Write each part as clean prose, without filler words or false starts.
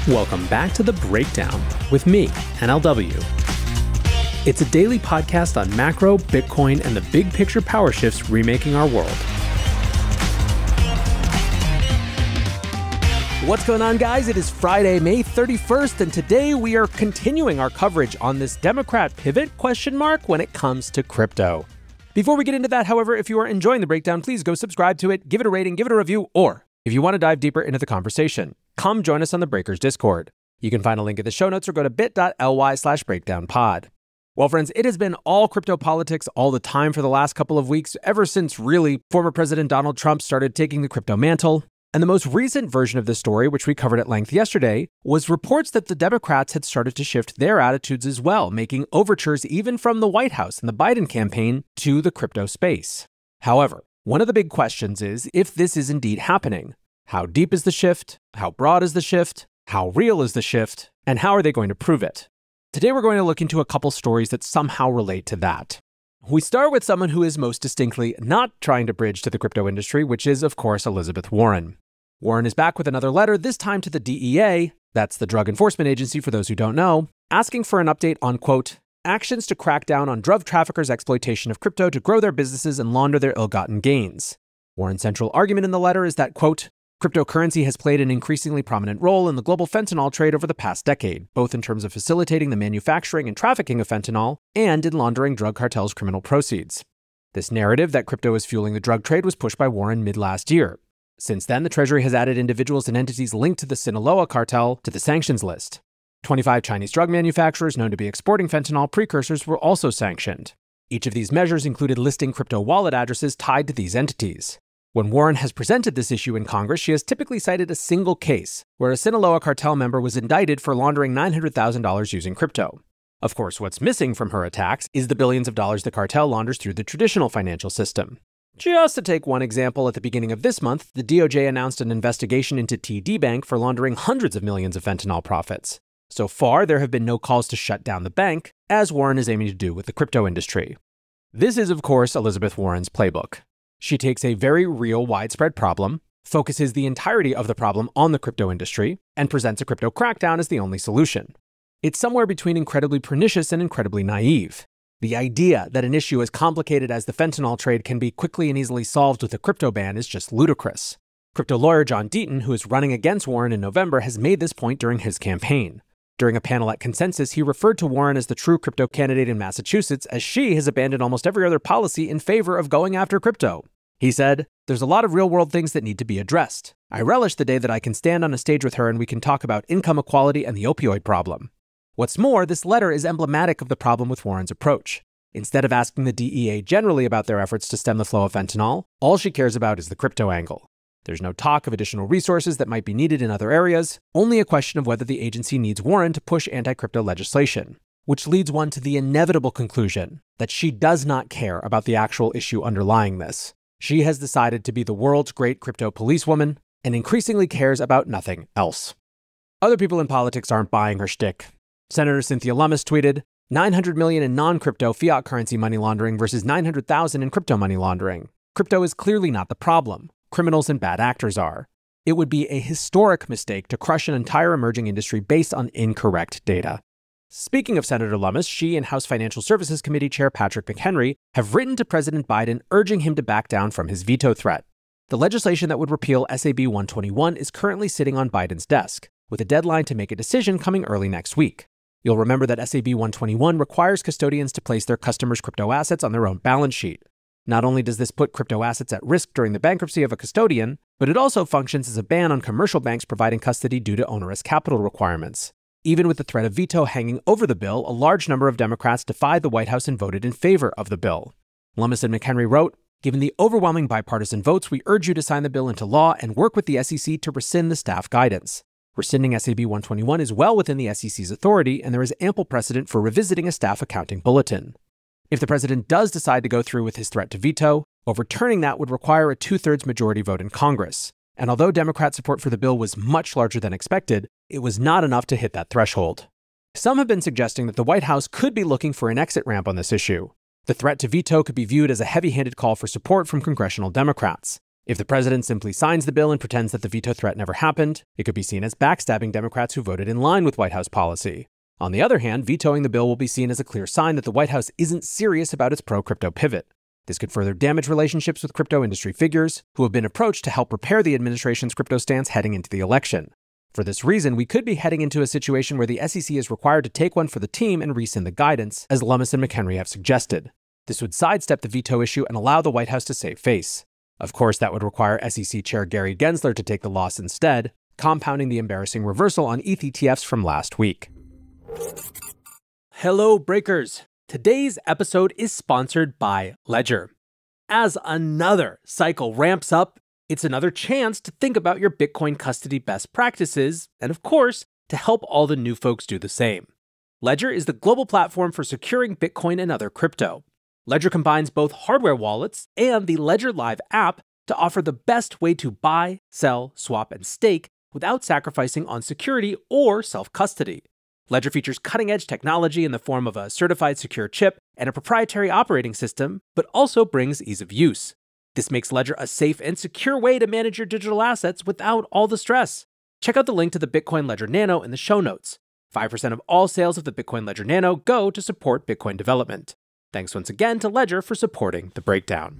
Welcome back to The Breakdown with me, NLW. It's a daily podcast on macro, Bitcoin, and the big picture power shifts remaking our world. What's going on, guys? It is Friday, May 31st, and today we are continuing our coverage on this Democrat pivot ? When it comes to crypto. Before we get into that, however, if you are enjoying The Breakdown, please go subscribe to it, give it a rating, give it a review, or if you want to dive deeper into the conversation, come join us on the Breakers Discord. You can find a link in the show notes or go to bit.ly/breakdownpod. Well, friends, it has been all crypto politics all the time for the last couple of weeks, ever since really former President Donald Trump started taking the crypto mantle. And the most recent version of this story, which we covered at length yesterday, was reports that the Democrats had started to shift their attitudes as well, making overtures even from the White House and the Biden campaign to the crypto space. However, one of the big questions is if this is indeed happening. How deep is the shift? How broad is the shift? How real is the shift? And how are they going to prove it? Today, we're going to look into a couple stories that somehow relate to that. We start with someone who is most distinctly not trying to bridge to the crypto industry, which is, of course, Elizabeth Warren. Warren is back with another letter, this time to the DEA, that's the Drug Enforcement Agency for those who don't know, asking for an update on, quote, actions to crack down on drug traffickers' exploitation of crypto to grow their businesses and launder their ill-gotten gains. Warren's central argument in the letter is that, quote, cryptocurrency has played an increasingly prominent role in the global fentanyl trade over the past decade, both in terms of facilitating the manufacturing and trafficking of fentanyl and in laundering drug cartels' criminal proceeds. This narrative that crypto is fueling the drug trade was pushed by Warren mid-last year. Since then, the Treasury has added individuals and entities linked to the Sinaloa cartel to the sanctions list. 25 Chinese drug manufacturers known to be exporting fentanyl precursors were also sanctioned. Each of these measures included listing crypto wallet addresses tied to these entities. When Warren has presented this issue in Congress, she has typically cited a single case where a Sinaloa cartel member was indicted for laundering $900,000 using crypto. Of course, what's missing from her attacks is the billions of dollars the cartel launders through the traditional financial system. Just to take one example, at the beginning of this month, the DOJ announced an investigation into TD Bank for laundering hundreds of millions of fentanyl profits. So far, there have been no calls to shut down the bank, as Warren is aiming to do with the crypto industry. This is, of course, Elizabeth Warren's playbook. She takes a very real, widespread problem, focuses the entirety of the problem on the crypto industry, and presents a crypto crackdown as the only solution. It's somewhere between incredibly pernicious and incredibly naive. The idea that an issue as complicated as the fentanyl trade can be quickly and easily solved with a crypto ban is just ludicrous. Crypto lawyer John Deaton, who is running against Warren in November, has made this point during his campaign. During a panel at Consensus, he referred to Warren as the true crypto candidate in Massachusetts, as she has abandoned almost every other policy in favor of going after crypto. He said, there's a lot of real-world things that need to be addressed. I relish the day that I can stand on a stage with her and we can talk about income equality and the opioid problem. What's more, this letter is emblematic of the problem with Warren's approach. Instead of asking the DEA generally about their efforts to stem the flow of fentanyl, all she cares about is the crypto angle. There's no talk of additional resources that might be needed in other areas, only a question of whether the agency needs Warren to push anti-crypto legislation, which leads one to the inevitable conclusion that she does not care about the actual issue underlying this. She has decided to be the world's great crypto policewoman and increasingly cares about nothing else. Other people in politics aren't buying her shtick. Senator Cynthia Lummis tweeted, $900 million in non-crypto fiat currency money laundering versus $900,000 in crypto money laundering. Crypto is clearly not the problem. Criminals and bad actors are. It would be a historic mistake to crush an entire emerging industry based on incorrect data. Speaking of Senator Lummis, she and House Financial Services Committee Chair Patrick McHenry have written to President Biden urging him to back down from his veto threat. The legislation that would repeal SAB 121 is currently sitting on Biden's desk, with a deadline to make a decision coming early next week. You'll remember that SAB 121 requires custodians to place their customers' crypto assets on their own balance sheet. Not only does this put crypto assets at risk during the bankruptcy of a custodian, but it also functions as a ban on commercial banks providing custody due to onerous capital requirements. Even with the threat of veto hanging over the bill, a large number of Democrats defied the White House and voted in favor of the bill. Lummis and McHenry wrote, given the overwhelming bipartisan votes, we urge you to sign the bill into law and work with the SEC to rescind the staff guidance. Rescinding SAB 121 is well within the SEC's authority, and there is ample precedent for revisiting a staff accounting bulletin. If the president does decide to go through with his threat to veto, overturning that would require a 2/3 majority vote in Congress. And although Democrat support for the bill was much larger than expected, it was not enough to hit that threshold. Some have been suggesting that the White House could be looking for an exit ramp on this issue. The threat to veto could be viewed as a heavy-handed call for support from congressional Democrats. If the president simply signs the bill and pretends that the veto threat never happened, it could be seen as backstabbing Democrats who voted in line with White House policy. On the other hand, vetoing the bill will be seen as a clear sign that the White House isn't serious about its pro-crypto pivot. This could further damage relationships with crypto industry figures who have been approached to help repair the administration's crypto stance heading into the election. For this reason, we could be heading into a situation where the SEC is required to take one for the team and rescind the guidance, as Lummis and McHenry have suggested. This would sidestep the veto issue and allow the White House to save face. Of course, that would require SEC Chair Gary Gensler to take the loss instead, compounding the embarrassing reversal on ETH ETFs from last week. Hello, Breakers! Today's episode is sponsored by Ledger. As another cycle ramps up, it's another chance to think about your Bitcoin custody best practices, and of course, to help all the new folks do the same. Ledger is the global platform for securing Bitcoin and other crypto. Ledger combines both hardware wallets and the Ledger Live app to offer the best way to buy, sell, swap, and stake without sacrificing on security or self-custody. Ledger features cutting-edge technology in the form of a certified secure chip and a proprietary operating system, but also brings ease of use. This makes Ledger a safe and secure way to manage your digital assets without all the stress. Check out the link to the Bitcoin Ledger Nano in the show notes. 5% of all sales of the Bitcoin Ledger Nano go to support Bitcoin development. Thanks once again to Ledger for supporting The Breakdown.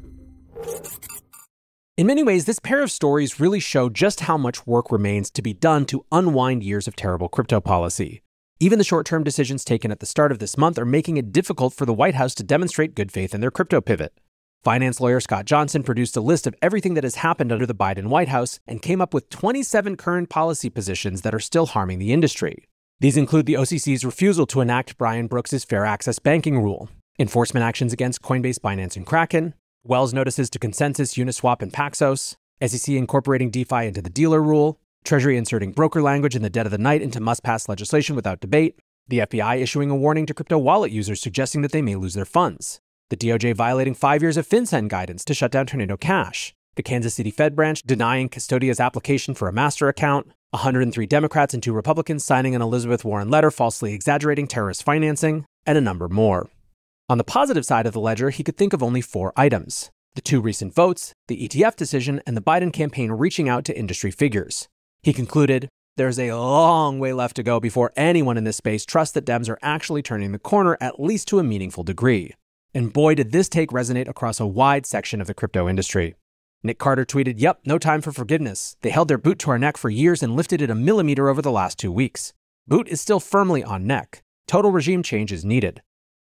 In many ways, this pair of stories really show just how much work remains to be done to unwind years of terrible crypto policy. Even the short-term decisions taken at the start of this month are making it difficult for the White House to demonstrate good faith in their crypto pivot. Finance lawyer Scott Johnson produced a list of everything that has happened under the Biden White House and came up with 27 current policy positions that are still harming the industry. These include the OCC's refusal to enact Brian Brooks' Fair Access Banking Rule, enforcement actions against Coinbase, Binance, and Kraken, Wells notices to Consensus, Uniswap, and Paxos, SEC incorporating DeFi into the dealer rule, Treasury inserting broker language in the dead of the night into must-pass legislation without debate, the FBI issuing a warning to crypto wallet users suggesting that they may lose their funds, the DOJ violating 5 years of FinCEN guidance to shut down Tornado Cash, the Kansas City Fed branch denying Custodia's application for a master account, 103 Democrats and 2 Republicans signing an Elizabeth Warren letter falsely exaggerating terrorist financing, and a number more. On the positive side of the ledger, he could think of only 4 items: the 2 recent votes, the ETF decision, and the Biden campaign reaching out to industry figures. He concluded, "There's a long way left to go before anyone in this space trusts that Dems are actually turning the corner, at least to a meaningful degree." And boy, did this take resonate across a wide section of the crypto industry. Nick Carter tweeted, "Yep, no time for forgiveness. They held their boot to our neck for years and lifted it a millimeter over the last 2 weeks. Boot is still firmly on neck. Total regime change is needed."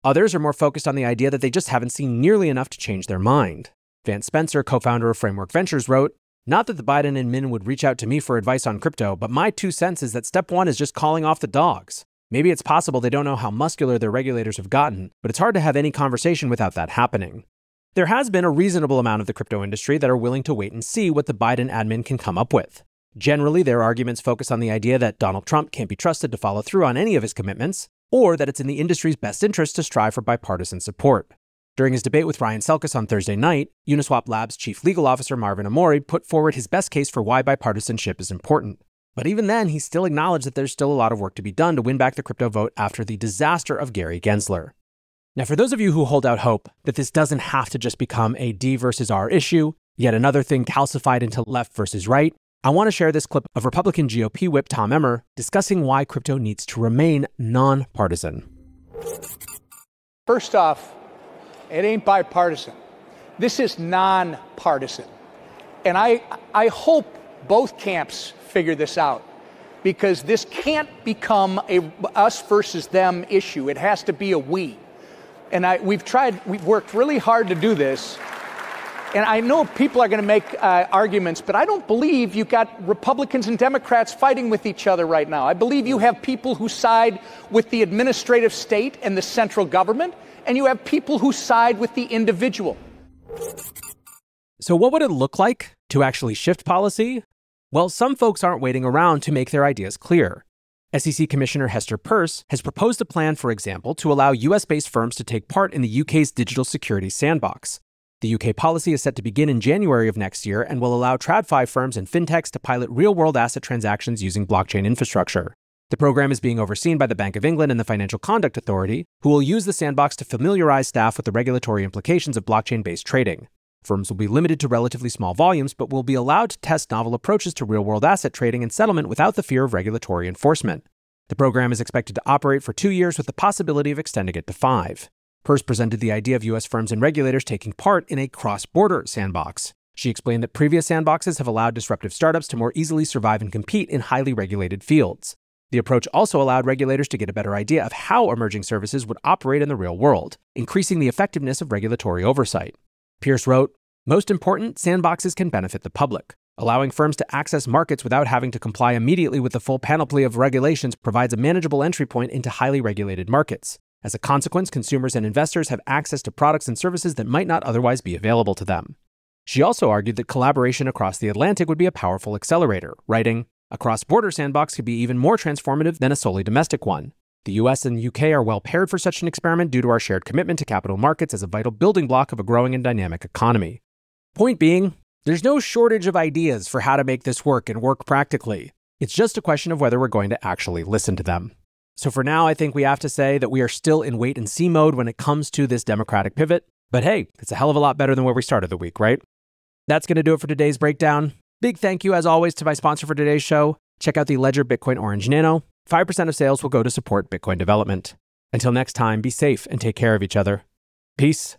Others are more focused on the idea that they just haven't seen nearly enough to change their mind. Vance Spencer, co-founder of Framework Ventures, wrote, "Not that the Biden and Min would reach out to me for advice on crypto, but my 2 cents is that step 1 is just calling off the dogs. Maybe it's possible they don't know how muscular their regulators have gotten, but it's hard to have any conversation without that happening." There has been a reasonable amount of the crypto industry that are willing to wait and see what the Biden admin can come up with. Generally, their arguments focus on the idea that Donald Trump can't be trusted to follow through on any of his commitments, or that it's in the industry's best interest to strive for bipartisan support. During his debate with Ryan Selkis on Thursday night, Uniswap Labs chief legal officer Marvin Amori put forward his best case for why bipartisanship is important. But even then, he still acknowledged that there's still a lot of work to be done to win back the crypto vote after the disaster of Gary Gensler. Now, for those of you who hold out hope that this doesn't have to just become a D versus R issue, yet another thing calcified into left versus right, I want to share this clip of Republican GOP whip Tom Emmer discussing why crypto needs to remain nonpartisan. First off, it ain't bipartisan. This is nonpartisan. And I hope both camps figure this out, because this can't become a us versus them issue. It has to be a we. And we've worked really hard to do this. And I know people are going to make arguments, but I don't believe you've got Republicans and Democrats fighting with each other right now. I believe you have people who side with the administrative state and the central government, and you have people who side with the individual. So what would it look like to actually shift policy? Well, some folks aren't waiting around to make their ideas clear. SEC Commissioner Hester Peirce has proposed a plan, for example, to allow US-based firms to take part in the UK's digital security sandbox. The UK policy is set to begin in January of next year and will allow TradFi firms and fintechs to pilot real-world asset transactions using blockchain infrastructure. The program is being overseen by the Bank of England and the Financial Conduct Authority, who will use the sandbox to familiarize staff with the regulatory implications of blockchain-based trading. Firms will be limited to relatively small volumes, but will be allowed to test novel approaches to real-world asset trading and settlement without the fear of regulatory enforcement. The program is expected to operate for 2 years with the possibility of extending it to 5. Peirce presented the idea of U.S. firms and regulators taking part in a cross-border sandbox. She explained that previous sandboxes have allowed disruptive startups to more easily survive and compete in highly regulated fields. The approach also allowed regulators to get a better idea of how emerging services would operate in the real world, increasing the effectiveness of regulatory oversight. Peirce wrote, "Most important, sandboxes can benefit the public. Allowing firms to access markets without having to comply immediately with the full panoply of regulations provides a manageable entry point into highly regulated markets. As a consequence, consumers and investors have access to products and services that might not otherwise be available to them." She also argued that collaboration across the Atlantic would be a powerful accelerator, writing, "A cross-border sandbox could be even more transformative than a solely domestic one. The US and UK are well paired for such an experiment due to our shared commitment to capital markets as a vital building block of a growing and dynamic economy." Point being, there's no shortage of ideas for how to make this work and work practically. It's just a question of whether we're going to actually listen to them. So for now, I think we have to say that we are still in wait-and-see mode when it comes to this Democratic pivot. But hey, it's a hell of a lot better than where we started the week, right? That's going to do it for today's breakdown. Big thank you, as always, to my sponsor for today's show. Check out the Ledger Bitcoin Orange Nano. 5% of sales will go to support Bitcoin development. Until next time, be safe and take care of each other. Peace.